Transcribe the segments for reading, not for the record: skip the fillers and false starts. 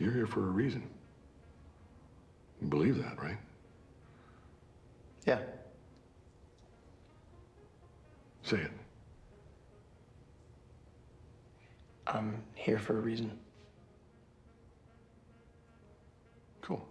You're here for a reason. You believe that, right? Yeah. Say it. I'm here for a reason. Cool.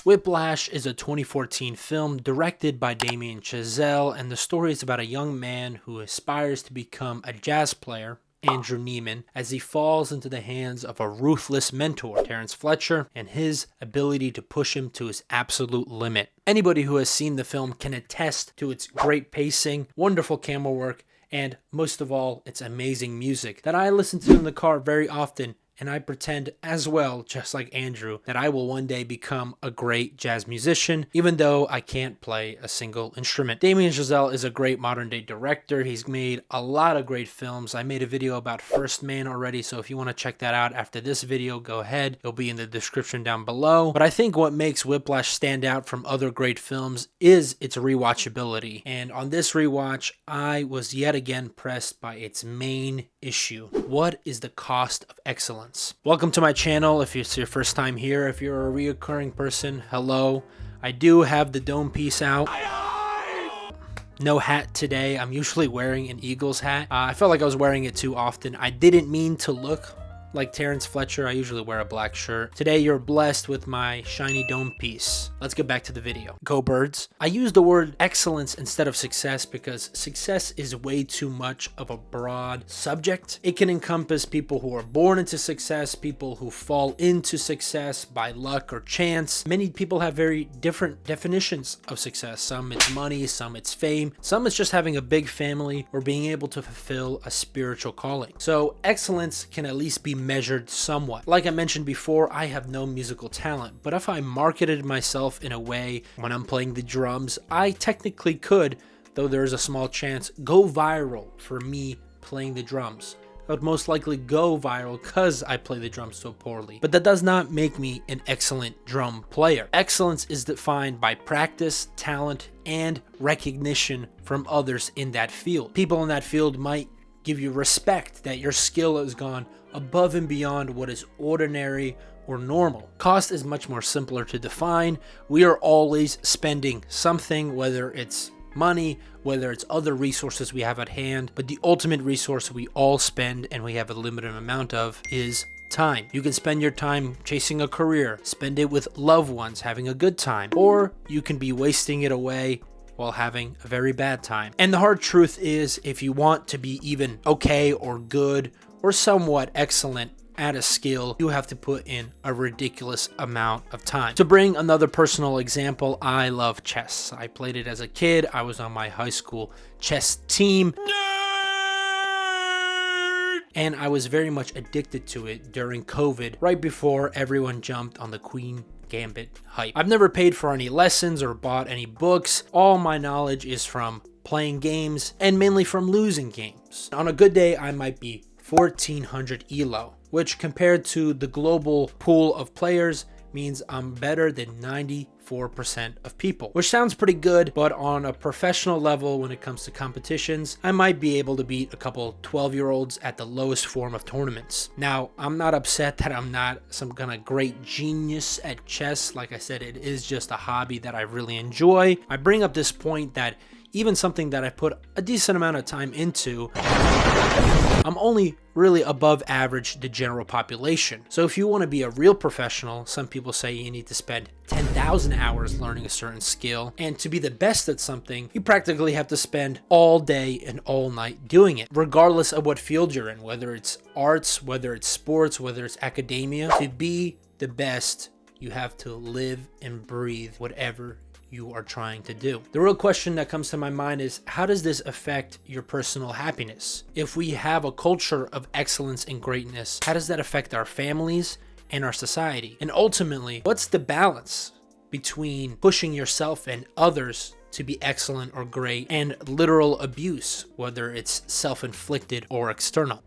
Whiplash is a 2014 film directed by Chazelle, and the story is about a young man who aspires to become a jazz player, Andrew Neiman, as he falls into the hands of a ruthless mentor, Terrence Fletcher, and his ability to push him to his absolute limit. Anybody who has seen the film can attest to its great pacing, wonderful camera work, and most of all, its amazing music that I listen to in the car very often. And I pretend as well, just like Andrew, that I will one day become a great jazz musician, even though I can't play a single instrument. Chazelle is a great modern day director. He's made a lot of great films. I made a video about First Man already, so if you want to check that out after this video, go ahead. It'll be in the description down below. But I think what makes Whiplash stand out from other great films is its rewatchability. And on this rewatch, I was yet again pressed by its main issue. What is the cost of excellence? Welcome to my channel. If it's your first time here, if you're a reoccurring person, hello. I do have the dome piece out. No hat today. I'm usually wearing an Eagles hat. I felt like I was wearing it too often. I didn't mean to look like Terrence Fletcher. I usually wear a black shirt. Today you're blessed with my shiny dome piece. Let's get back to the video. Go Birds. I use the word excellence instead of success because success is way too much of a broad subject. It can encompass people who are born into success, people who fall into success by luck or chance. Many people have very different definitions of success. Some it's money, some it's fame, some it's just having a big family or being able to fulfill a spiritual calling. So excellence can at least be measured somewhat. Like I mentioned before, I have no musical talent, but if I marketed myself in a way when I'm playing the drums, I technically could, though there is a small chance, go viral for me playing the drums. I would most likely go viral because I play the drums so poorly. But that does not make me an excellent drum player. Excellence is defined by practice, talent, and recognition from others in that field. People in that field might give you respect that your skill has gone above and beyond what is ordinary or normal. Cost is much more simpler to define. We are always spending something, whether it's money, whether it's other resources we have at hand, but the ultimate resource we all spend and we have a limited amount of is time. You can spend your time chasing a career, spend it with loved ones, having a good time, or you can be wasting it away while having a very bad time. And the hard truth is, if you want to be even okay or good or somewhat excellent at a skill, you have to put in a ridiculous amount of time. To bring another personal example, I love chess. I played it as a kid. I was on my high school chess team. And I was very much addicted to it during COVID, right before everyone jumped on the Queen Gambit hype. I've never paid for any lessons or bought any books. All my knowledge is from playing games and mainly from losing games. On a good day, I might be 1400 ELO, which compared to the global pool of players means I'm better than 94% of people, which sounds pretty good, but on a professional level, when it comes to competitions, I might be able to beat a couple 12-year-olds at the lowest form of tournaments. Now, I'm not upset that I'm not some kind of great genius at chess. Like I said, it is just a hobby that I really enjoy. I bring up this point that even something that I put a decent amount of time into, I'm only really above average the general population. So if you want to be a real professional, some people say you need to spend 10,000 hours learning a certain skill. And to be the best at something, you practically have to spend all day and all night doing it, regardless of what field you're in, whether it's arts, whether it's sports, whether it's academia. To be the best, you have to live and breathe whatever you are trying to do. The real question that comes to my mind is, how does this affect your personal happiness? If we have a culture of excellence and greatness, how does that affect our families and our society? And ultimately, what's the balance between pushing yourself and others to be excellent or great and literal abuse, whether it's self-inflicted or external?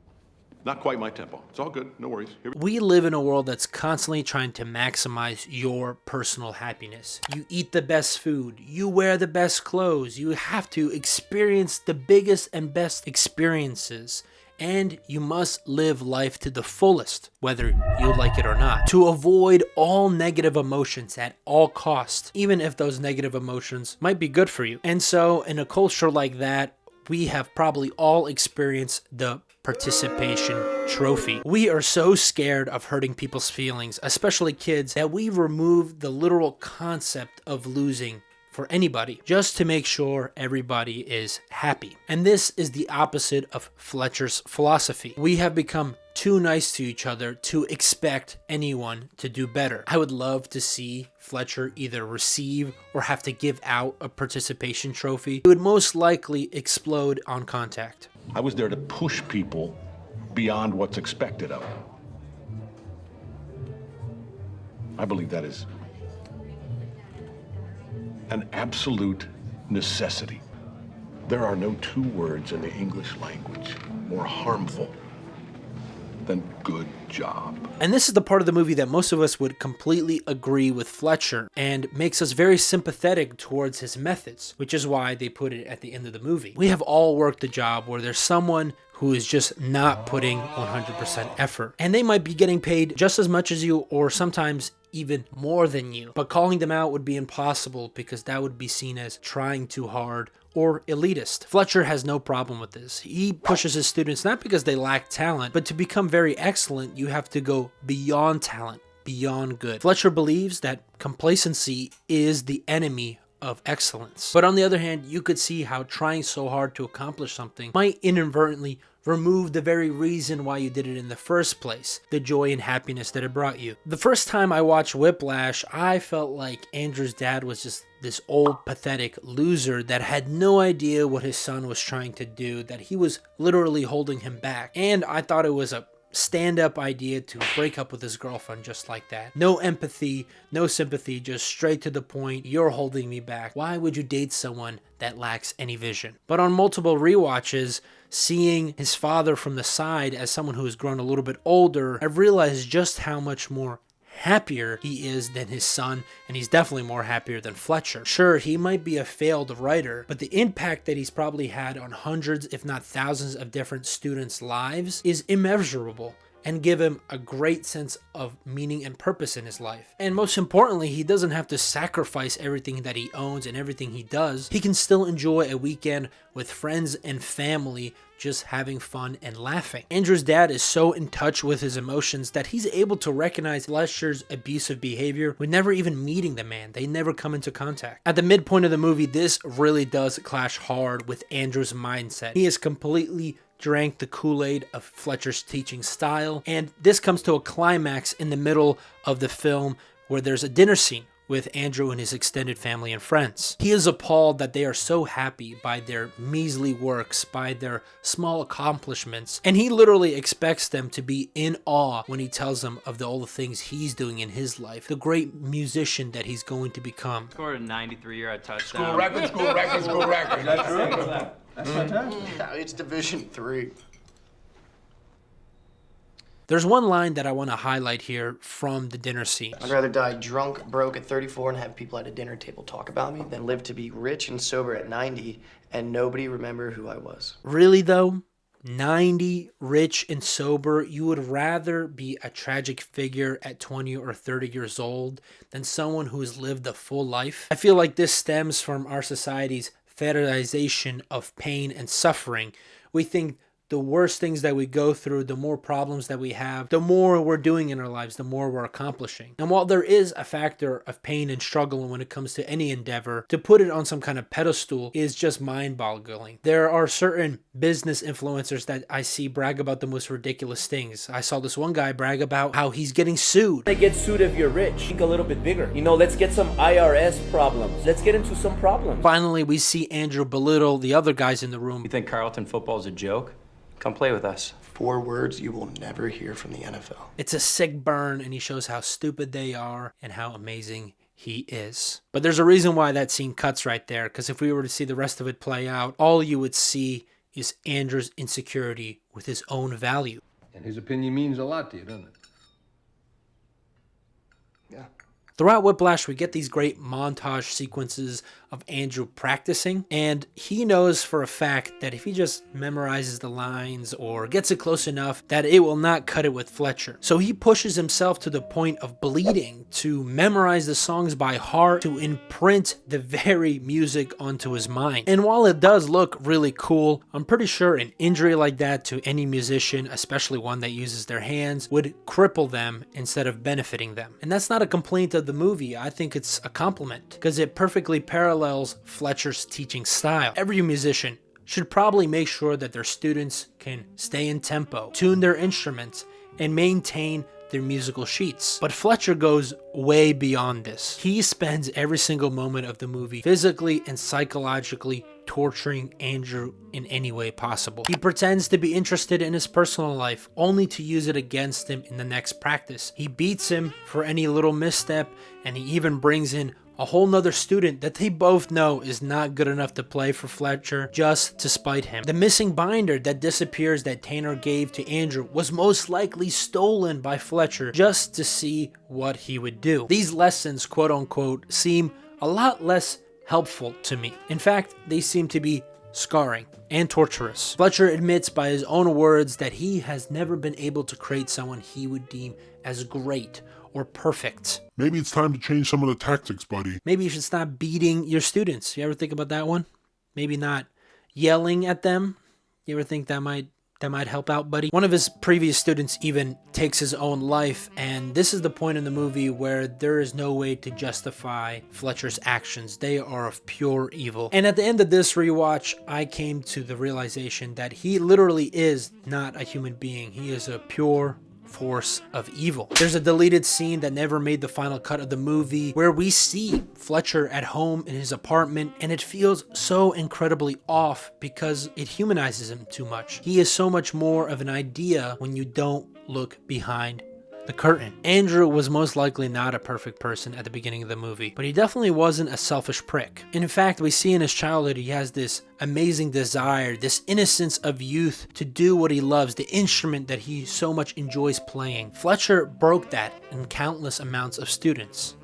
Not quite my tempo. It's all good. No worries. We live in a world that's constantly trying to maximize your personal happiness. You eat the best food. You wear the best clothes. You have to experience the biggest and best experiences. And you must live life to the fullest, whether you like it or not, to avoid all negative emotions at all costs, even if those negative emotions might be good for you. And so in a culture like that, we have probably all experienced the participation trophy. We are so scared of hurting people's feelings, especially kids, that we remove the literal concept of losing for anybody, just to make sure everybody is happy. And this is the opposite of Fletcher's philosophy. We have become too nice to each other to expect anyone to do better. I would love to see Fletcher either receive or have to give out a participation trophy. It would most likely explode on contact. I was there to push people beyond what's expected of them. I believe that is an absolute necessity. There are no two words in the English language more harmful than good job. And this is the part of the movie that most of us would completely agree with Fletcher and makes us very sympathetic towards his methods, which is why they put it at the end of the movie. We have all worked a job where there's someone who is just not putting 100% effort, and they might be getting paid just as much as you or sometimes even more than you, but calling them out would be impossible because that would be seen as trying too hard or elitist. Fletcher has no problem with this. He pushes his students not because they lack talent, but to become very excellent, you have to go beyond talent, beyond good. Fletcher believes that complacency is the enemy of excellence. But on the other hand, you could see how trying so hard to accomplish something might inadvertently remove the very reason why you did it in the first place, the joy and happiness that it brought you. The first time I watched Whiplash, I felt like Andrew's dad was just this old pathetic loser that had no idea what his son was trying to do, that he was literally holding him back. And I thought it was a stand-up idea to break up with his girlfriend just like that. No empathy, no sympathy, just straight to the point. You're holding me back. Why would you date someone that lacks any vision? But on multiple rewatches, seeing his father from the side as someone who has grown a little bit older, I've realized just how much more happier he is than his son, and he's definitely more happier than Fletcher. Sure, he might be a failed writer, but the impact that he's probably had on hundreds, if not thousands of different students' lives is immeasurable and give him a great sense of meaning and purpose in his life. And most importantly, he doesn't have to sacrifice everything that he owns and everything he does. He can still enjoy a weekend with friends and family, just having fun and laughing. Andrew's dad is so in touch with his emotions that he's able to recognize Fletcher's abusive behavior with never even meeting the man. They never come into contact. At the midpoint of the movie, this really does clash hard with Andrew's mindset. He is completely drank the Kool-Aid of Fletcher's teaching style, and this comes to a climax in the middle of the film where there's a dinner scene with Andrew and his extended family and friends. He is appalled that they are so happy by their measly works, by their small accomplishments, and he literally expects them to be in awe when he tells them of all the things he's doing in his life, the great musician that he's going to become. Scored a 93-yard touchdown. School record, school record, school record. That's fantastic. Yeah, it's Division 3. There's one line that I want to highlight here from the dinner scene. I'd rather die drunk, broke at 34 and have people at a dinner table talk about me than live to be rich and sober at 90 and nobody remember who I was. Really though? 90, rich and sober, you would rather be a tragic figure at 20 or 30 years old than someone who has lived a full life? I feel like this stems from our society's fetishization of pain and suffering. We think the worse things that we go through, the more problems that we have, the more we're doing in our lives, the more we're accomplishing. And while there is a factor of pain and struggle when it comes to any endeavor, to put it on some kind of pedestal is just mind-boggling. There are certain business influencers that I see brag about the most ridiculous things. I saw this one guy brag about how he's getting sued. They get sued if you're rich. Think a little bit bigger. You know, let's get some IRS problems. Let's get into some problems. Finally, we see Andrew belittle the other guys in the room. You think Carlton football is a joke? Come play with us. 4 words you will never hear from the NFL. It's a sick burn, and he shows how stupid they are and how amazing he is. But there's a reason why that scene cuts right there, because if we were to see the rest of it play out, all you would see is Andrew's insecurity with his own value. And his opinion means a lot to you, doesn't it? Yeah. Throughout Whiplash, we get these great montage sequences of Andrew practicing, and he knows for a fact that if he just memorizes the lines or gets it close enough, that it will not cut it with Fletcher. So he pushes himself to the point of bleeding to memorize the songs by heart, to imprint the very music onto his mind. And while it does look really cool, I'm pretty sure an injury like that to any musician, especially one that uses their hands, would cripple them instead of benefiting them. And that's not a complaint of the movie. I think it's a compliment because it perfectly parallels Fletcher's teaching style. Every musician should probably make sure that their students can stay in tempo, tune their instruments, and maintain their musical sheets. But Fletcher goes way beyond this. He spends every single moment of the movie physically and psychologically torturing Andrew in any way possible. He pretends to be interested in his personal life, only to use it against him in the next practice. He beats him for any little misstep, and he even brings in a whole nother student that they both know is not good enough to play for Fletcher just to spite him. The missing binder that disappears that Tanner gave to Andrew was most likely stolen by Fletcher just to see what he would do. These lessons, quote unquote, seem a lot less helpful to me. In fact, they seem to be scarring and torturous. Fletcher admits by his own words that he has never been able to create someone he would deem as great or perfect. Maybe it's time to change some of the tactics, buddy. Maybe you should stop beating your students. You ever think about that one? Maybe not yelling at them. You ever think that might help out, buddy? One of his previous students even takes his own life, and this is the point in the movie where there is no way to justify Fletcher's actions. They are of pure evil. And at the end of this rewatch, I came to the realization that he literally is not a human being. He is a pure force of evil. There's a deleted scene that never made the final cut of the movie where we see Fletcher at home in his apartment, and it feels so incredibly off because it humanizes him too much. He is so much more of an idea when you don't look behind the curtain. Andrew was most likely not a perfect person at the beginning of the movie, but he definitely wasn't a selfish prick. In fact, we see in his childhood he has this amazing desire, this innocence of youth to do what he loves, the instrument that he so much enjoys playing. Fletcher broke that in countless amounts of students.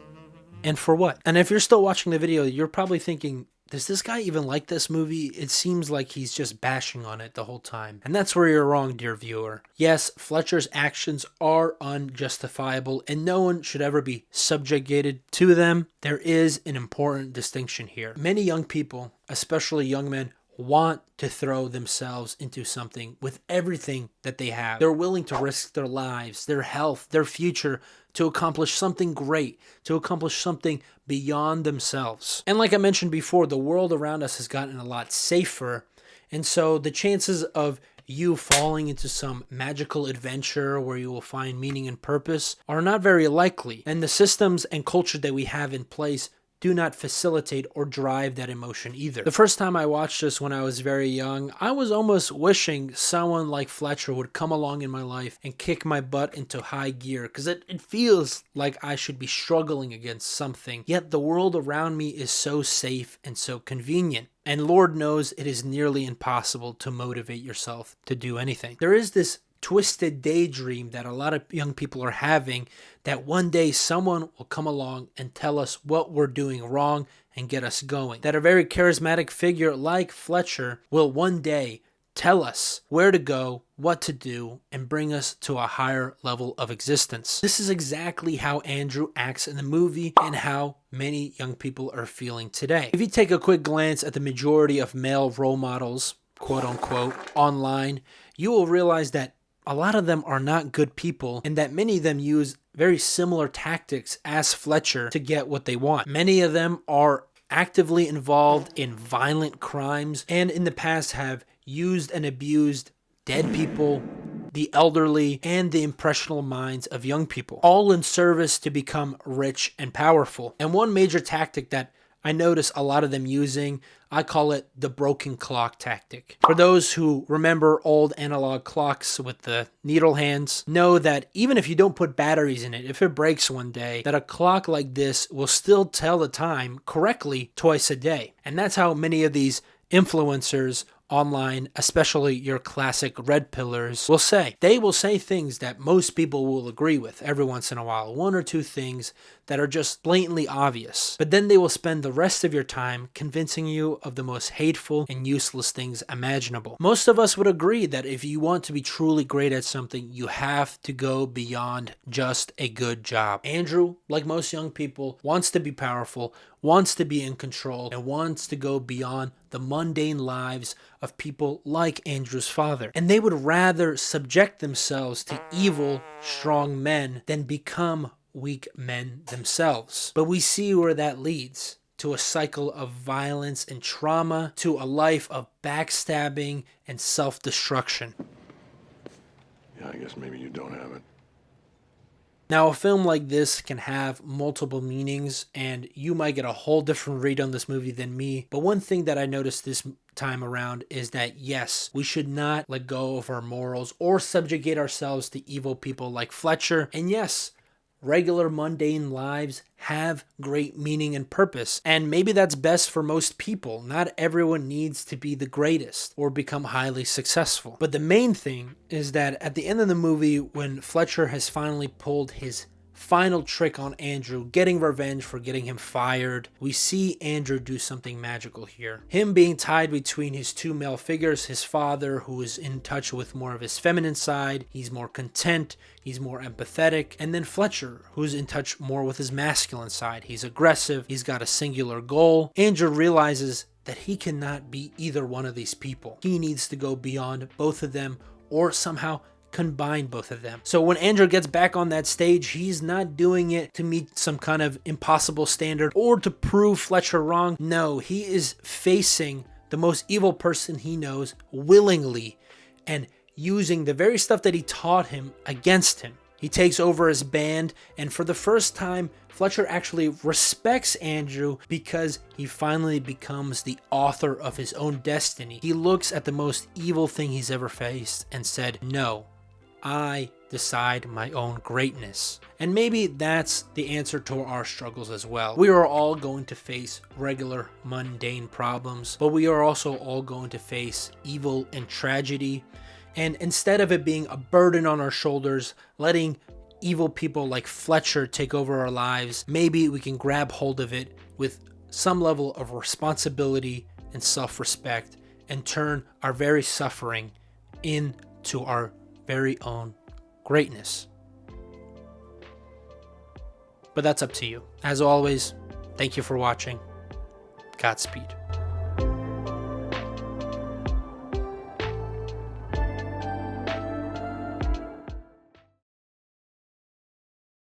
And for what? And if you're still watching the video, you're probably thinking, does this guy even like this movie? It seems like he's just bashing on it the whole time. And that's where you're wrong, dear viewer. Yes, Fletcher's actions are unjustifiable and no one should ever be subjugated to them. There is an important distinction here. Many young people, especially young men, want to throw themselves into something with everything that they have. They're willing to risk their lives, their health, their future to accomplish something great, to accomplish something beyond themselves. And like I mentioned before, the world around us has gotten a lot safer. And so the chances of you falling into some magical adventure where you will find meaning and purpose are not very likely. And the systems and culture that we have in place do not facilitate or drive that emotion either. The first time I watched this when I was very young, I was almost wishing someone like Fletcher would come along in my life and kick my butt into high gear, because it feels like I should be struggling against something, yet the world around me is so safe and so convenient. And Lord knows it is nearly impossible to motivate yourself to do anything. There is this twisted daydream that a lot of young people are having, that one day someone will come along and tell us what we're doing wrong and get us going. That a very charismatic figure like Fletcher will one day tell us where to go, what to do, and bring us to a higher level of existence. This is exactly how Andrew acts in the movie and how many young people are feeling today. If you take a quick glance at the majority of male role models, quote unquote, online, you will realize that a lot of them are not good people, and that many of them use very similar tactics as Fletcher to get what they want. Many of them are actively involved in violent crimes and in the past have used and abused dead people, the elderly, and the impressionable minds of young people, all in service to become rich and powerful. And one major tactic that I notice a lot of them using, I call it the broken clock tactic. For those who remember old analog clocks with the needle hands, know that even if you don't put batteries in it, if it breaks one day, that a clock like this will still tell the time correctly twice a day. And that's how many of these influencers online, especially your classic red pillars, will say. They will say things that most people will agree with every once in a while, one or two things that are just blatantly obvious. But then they will spend the rest of your time convincing you of the most hateful and useless things imaginable. Most of us would agree that if you want to be truly great at something, you have to go beyond just a good job. Andrew, like most young people, wants to be powerful, wants to be in control, and wants to go beyond the mundane lives of people like Andrew's father. And they would rather subject themselves to evil, strong men than become weak men themselves. But we see where that leads. To a cycle of violence and trauma, to a life of backstabbing and self-destruction. Yeah, I guess maybe you don't have it. Now, a film like this can have multiple meanings, and you might get a whole different read on this movie than me. But one thing that I noticed this time around is that, yes, we should not let go of our morals or subjugate ourselves to evil people like Fletcher. And yes, regular mundane lives have great meaning and purpose, and maybe that's best for most people. Not everyone needs to be the greatest or become highly successful. But the main thing is that at the end of the movie, when Fletcher has finally pulled his final trick on Andrew, getting revenge for getting him fired, we see Andrew do something magical here. Him being tied between his two male figures, his father, who is in touch with more of his feminine side, he's more content, he's more empathetic, and then Fletcher, who's in touch more with his masculine side. He's aggressive, he's got a singular goal. Andrew realizes that he cannot be either one of these people. He needs to go beyond both of them or somehow combine both of them. So when Andrew gets back on that stage, he's not doing it to meet some kind of impossible standard or to prove Fletcher wrong. No, he is facing the most evil person he knows willingly and using the very stuff that he taught him against him. He takes over his band, and for the first time, Fletcher actually respects Andrew because he finally becomes the author of his own destiny. He looks at the most evil thing he's ever faced and said, "No, I decide my own greatness." And maybe that's the answer to our struggles as well. We are all going to face regular, mundane problems, but we are also all going to face evil and tragedy. And instead of it being a burden on our shoulders, letting evil people like Fletcher take over our lives, maybe we can grab hold of it with some level of responsibility and self-respect and turn our very suffering into our very own greatness. But that's up to you. As always, thank you for watching. Godspeed.